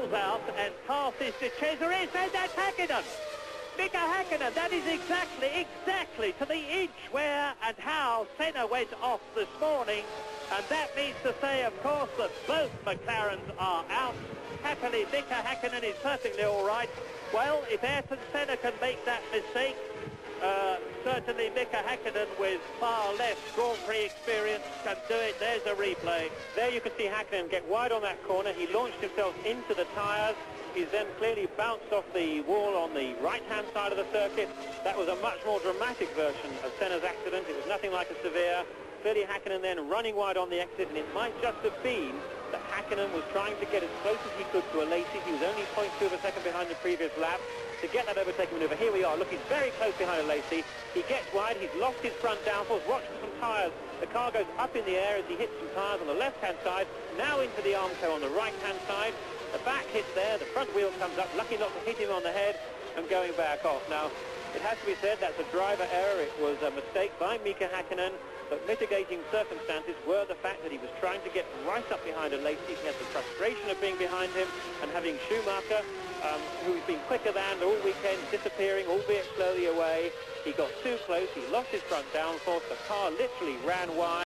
pulls out and passes to Cesaris, and that's Häkkinen. Mika Häkkinen, that is exactly to the inch where and how Senna went off this morning. And that means to say, of course, that both McLarens are out. Happily, Mika Häkkinen is perfectly all right. Well, if Ayrton Senna can make that mistake, certainly Mika Häkkinen, with far less Grand Prix experience, can do it. There's a replay. There you can see Häkkinen get wide on that corner. He launched himself into the tyres. He's then clearly bounced off the wall on the right-hand side of the circuit. That was a much more dramatic version of Senna's accident. It was nothing like a severe. Clearly Häkkinen then running wide on the exit, and it might just have been that Häkkinen was trying to get as close as he could to a Lacey. He was only 0.2 of a second behind the previous lap to get that overtaking manoeuvre. Here we are, looking very close behind a Lacey. He gets wide, he's lost his front downforce. Watch some tyres. The car goes up in the air as he hits some tyres on the left-hand side, now into the Armco on the right-hand side. The back hits there, the front wheel comes up, lucky not to hit him on the head, and going back off. Now, it has to be said that's a driver error. It was a mistake by Mika Häkkinen, but mitigating circumstances were the fact that he was trying to get right up behind a Lacey. He had the frustration of being behind him and having Schumacher, who's been quicker than all weekend, disappearing, albeit slowly away. He got too close, he lost his front downforce, the car literally ran wide.